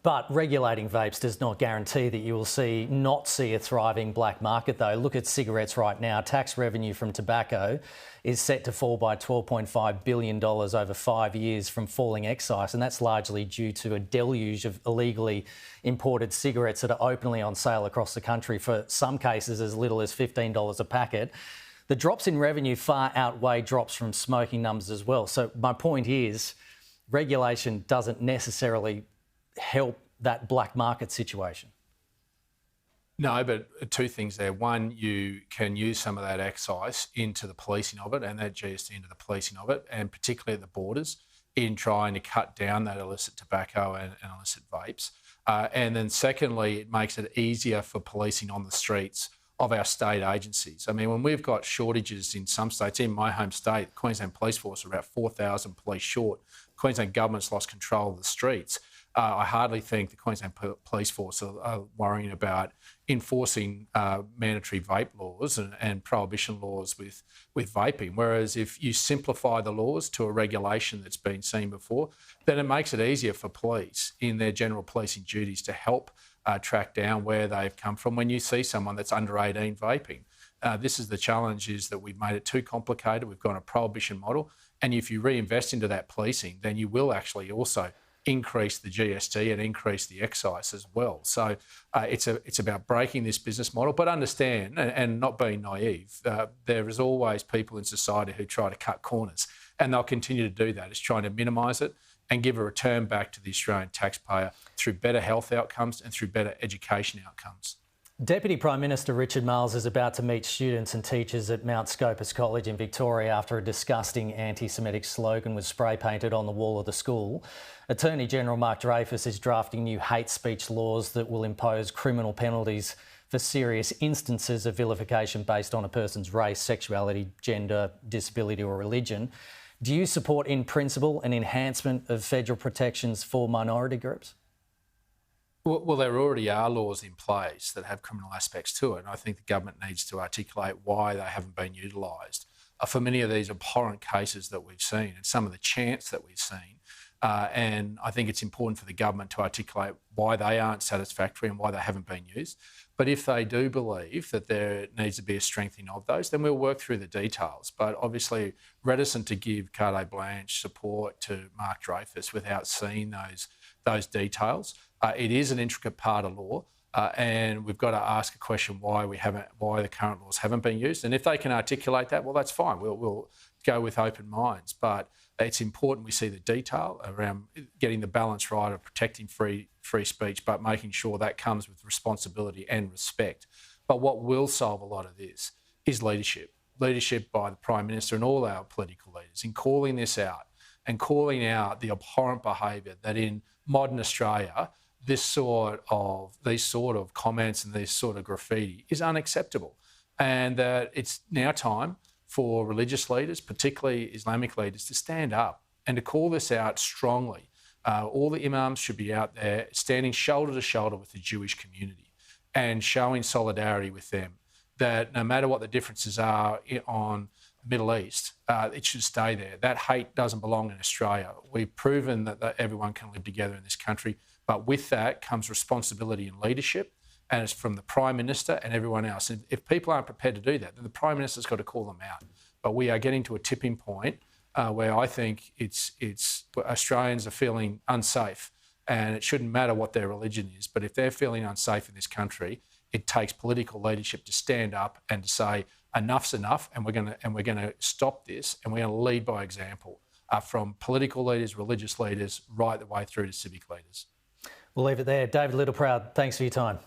But regulating vapes does not guarantee that you will not see a thriving black market, though. Look at cigarettes right now. Tax revenue from tobacco is set to fall by $12.5 billion over 5 years from falling excise, and that's largely due to a deluge of illegally imported cigarettes that are openly on sale across the country for some cases as little as $15 a packet. The drops in revenue far outweigh drops from smoking numbers as well. So my point is, regulation doesn't necessarily help that black market situation. No, but two things there. One, you can use some of that excise into the policing of it and that GST into the policing of it, and particularly at the borders in trying to cut down that illicit tobacco and illicit vapes. And then secondly, it makes it easier for policing on the streets of our state agencies. I mean, when we've got shortages in some states, in my home state, Queensland Police Force are about 4,000 police short. Queensland government's lost control of the streets. I hardly think the Queensland Police Force are worrying about enforcing mandatory vape laws and prohibition laws with vaping. Whereas if you simplify the laws to a regulation that's been seen before, then it makes it easier for police in their general policing duties to help track down where they've come from when you see someone that's under 18 vaping. This is the challenge, is that we've made it too complicated. We've gone a prohibition model. And if you reinvest into that policing, then you will actually also increase the GST and increase the excise as well. So it's about breaking this business model, but understand and not being naive. There is always people in society who try to cut corners, and they'll continue to do that. It's trying to minimise it and give a return back to the Australian taxpayer through better health outcomes and through better education outcomes. Deputy Prime Minister Richard Marles is about to meet students and teachers at Mount Scopus College in Victoria after a disgusting anti-Semitic slogan was spray painted on the wall of the school. Attorney General Mark Dreyfus is drafting new hate speech laws that will impose criminal penalties for serious instances of vilification based on a person's race, sexuality, gender, disability or religion. Do you support, in principle, an enhancement of federal protections for minority groups? Well, there already are laws in place that have criminal aspects to it, and I think the government needs to articulate why they haven't been utilised for many of these abhorrent cases that we've seen and some of the chants that we've seen. And I think it's important for the government to articulate why they aren't satisfactory and why they haven't been used. But if they do believe that there needs to be a strengthening of those, then we'll work through the details. But obviously reticent to give carte blanche support to Mark Dreyfus without seeing those details. It is an intricate part of law, and we've got to ask a question why the current laws haven't been used. And if they can articulate that, well, that's fine. We'll go with open minds. But it's important we see the detail around getting the balance right of protecting free speech, but making sure that comes with responsibility and respect. But what will solve a lot of this is leadership by the Prime Minister and all our political leaders in calling this out and calling out the abhorrent behaviour that in modern Australia, these sort of comments and this sort of graffiti is unacceptable, and that it's now time for religious leaders, particularly Islamic leaders, to stand up and to call this out strongly. All the imams should be out there standing shoulder to shoulder with the Jewish community and showing solidarity with them, that no matter what the differences are on the Middle East, it should stay there. That hate doesn't belong in Australia. We've proven that everyone can live together in this country, but with that comes responsibility and leadership, and it's from the Prime Minister and everyone else. And if people aren't prepared to do that, then the Prime Minister's got to call them out. But we are getting to a tipping point where I think Australians are feeling unsafe, and it shouldn't matter what their religion is, but if they're feeling unsafe in this country, it takes political leadership to stand up and to say enough's enough, and we're going to stop this, and we're going to lead by example from political leaders, religious leaders, right the way through to civic leaders. We'll leave it there. David Littleproud, thanks for your time.